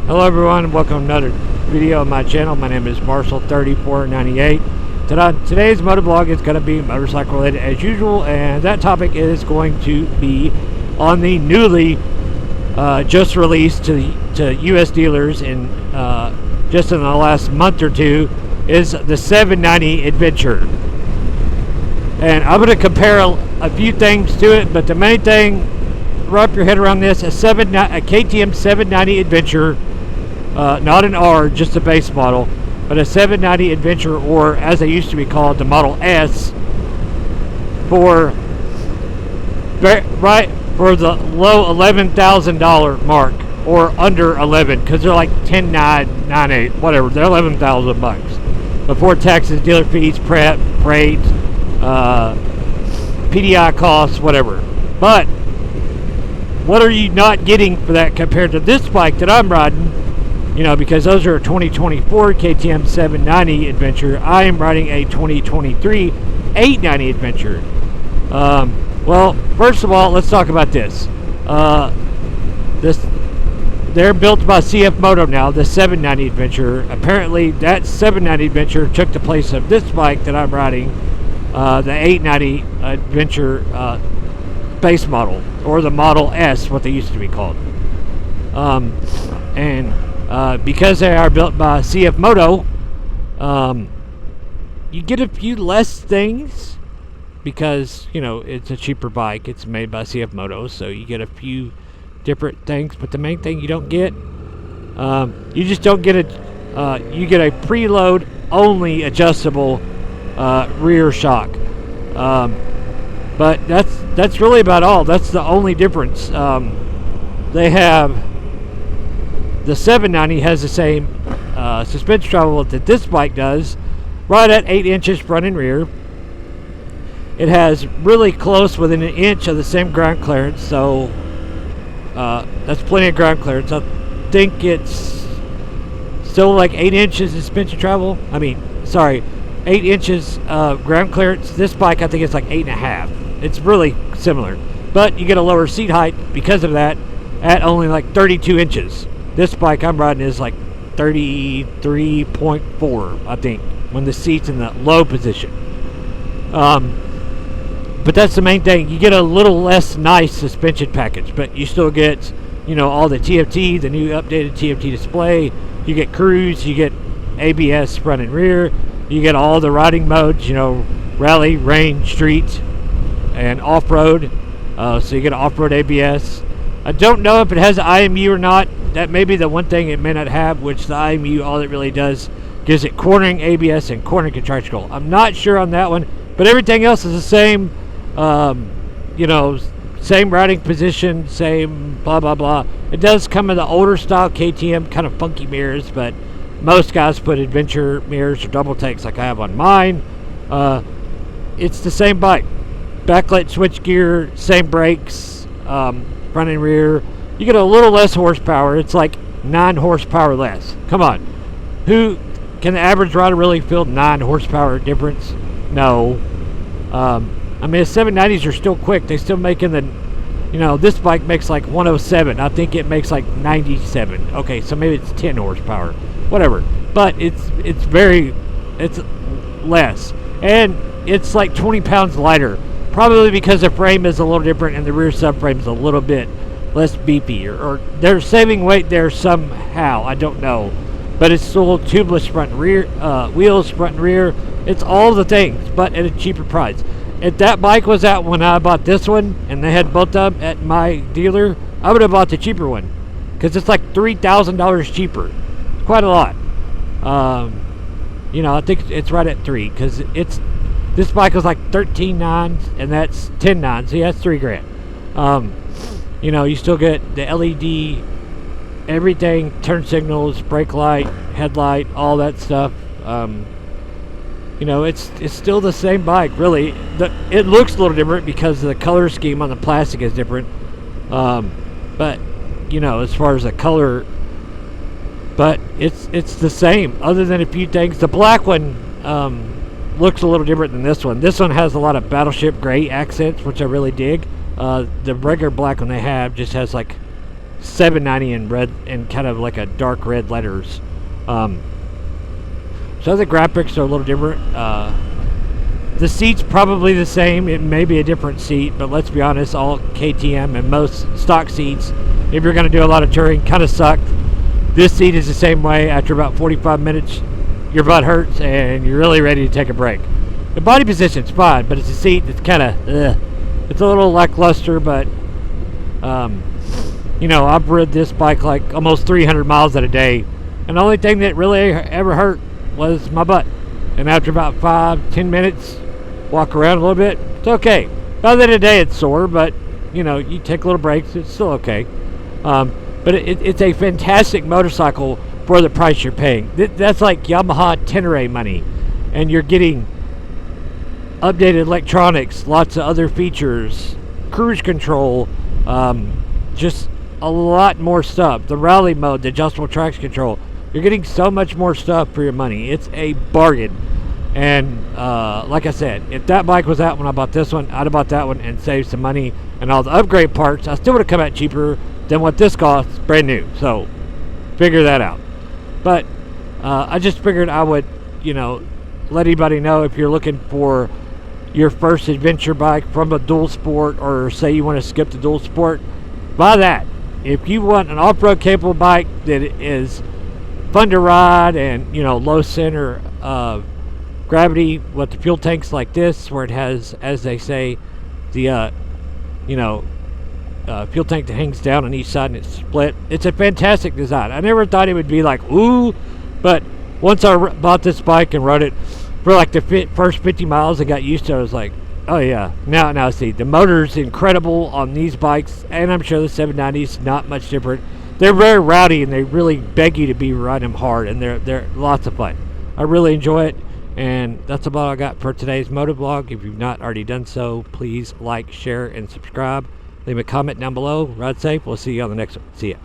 Hello everyone, welcome to another video on my channel. My name is Marshall3498. Today's motovlog is going to be motorcycle related as usual, and that topic is going to be on the newly just released to US dealers in just in the last month or two is the 790 Adventure. And I'm going to compare a few things to it, but the main thing, wrap your head around this, a KTM 790 Adventure, not an R, just a base model, but a 790 Adventure, or as they used to be called, the Model S, for the low $11,000 mark, or under 11, because they're like 10,998, whatever. They're 11,000 bucks before taxes, dealer fees, freight, PDI costs, whatever. But what are you not getting for that compared to this bike that I'm riding? You know, because those are a 2024 KTM 790 Adventure. I am riding a 2023 890 Adventure. Well, first of all, let's talk about this. They're built by CF Moto now, the 790 Adventure. Apparently, that 790 Adventure took the place of this bike that I'm riding, the 890 Adventure base model, or the Model S, what they used to be called. Because they are built by CF Moto, you get a few less things because, you know, it's a cheaper bike. It's made by CF Moto, so you get a few different things. But the main thing you don't get, you just don't get you get a preload only adjustable rear shock. But that's really about all. That's the only difference. They have, the 790 has the same suspension travel that this bike does, right at 8 inches front and rear. It has really close, within an inch of the same ground clearance, so that's plenty of ground clearance. I think it's still like 8 inches suspension travel. 8 inches ground clearance. This bike, I think it's like 8.5. It's really similar, but you get a lower seat height because of that at only like 32 inches. This bike I'm riding is like 33.4, I think, when the seat's in the low position. But that's the main thing. You get a little less nice suspension package, but you still get, you know, all the TFT, the new updated TFT display. You get cruise, you get ABS front and rear. You get all the riding modes, you know, rally, rain, street, and off-road. So you get off-road ABS. I don't know if it has IMU or not. That may be the one thing it may not have, which the IMU, all it really does, gives it cornering ABS and cornering traction control. I'm not sure on that one, but everything else is the same. You know, same riding position, same blah blah blah. It does come in the older style KTM kind of funky mirrors, but most guys put adventure mirrors or double takes like I have on mine. It's the same bike. Backlit switch gear, same brakes, front and rear. You get a little less horsepower. It's like 9 horsepower less. Come on. Who can the average rider really feel 9 horsepower difference? No. The 790s are still quick. They still making the, you know, this bike makes like 107. I think it makes like 97. Okay, so maybe it's 10 horsepower. Whatever. But it's less. And it's like 20 pounds lighter. Probably because the frame is a little different and the rear subframe is a little bit less beefy. Or they're saving weight there somehow. I don't know. But it's still tubeless front and rear, wheels front and rear. It's all the things, but at a cheaper price. If that bike was out when I bought this one, and they had both of them at my dealer, I would have bought the cheaper one, because it's like $3,000 cheaper. It's quite a lot. You know, I think it's right at 3, because this bike was like 13.9, and that's 10.9, so yeah, that's $3,000. You know, you still get the LED, everything, turn signals, brake light, headlight, all that stuff. You know, it's still the same bike, really. It looks a little different because the color scheme on the plastic is different. But, you know, as far as the color, but it's the same, other than a few things. The black one looks a little different than this one. This one has a lot of battleship gray accents, which I really dig. The regular black one they have just has like 790 in red and kind of like a dark red letters. So the graphics are a little different. The seat's probably the same. It may be a different seat, but let's be honest, all KTM and most stock seats, if you're going to do a lot of touring, kind of suck. This seat is the same way. After about 45 minutes, your butt hurts and you're really ready to take a break. The body position's fine, but it's a seat that's kind of, it's a little lackluster, but, you know, I've ridden this bike like almost 300 miles in a day, and the only thing that really ever hurt was my butt. And after about 5-10 minutes, walk around a little bit, it's okay. By the end of the day, it's sore, but, you know, you take little breaks, it's still okay. But it's a fantastic motorcycle for the price you're paying. That's like Yamaha Tenere money, and you're getting updated electronics, lots of other features, cruise control, just a lot more stuff. The rally mode, the adjustable traction control. You're getting so much more stuff for your money. It's a bargain. And like I said, if that bike was out when I bought this one, I'd have bought that one and saved some money. And all the upgrade parts, I still would have come out cheaper than what this costs brand new. So figure that out. But I just figured I would, you know, let anybody know if you're looking for your first adventure bike from a dual sport, or say you want to skip the dual sport, buy that. If you want an off-road capable bike that is fun to ride and, you know, low center of gravity with the fuel tanks like this, where it has, as they say, the fuel tank that hangs down on each side and it's split. It's a fantastic design. I never thought it would be like, ooh, but once I bought this bike and rode it for like the first 50 miles and got used to it, I was like, oh yeah. Now see, the motor's incredible on these bikes, and I'm sure the 790's not much different. They're very rowdy and they really beg you to be riding them hard, and they're lots of fun. I really enjoy it, and that's about all I got for today's motovlog. If you've not already done so, please like, share, and subscribe. Leave a comment down below. Ride safe. We'll see you on the next one. See ya.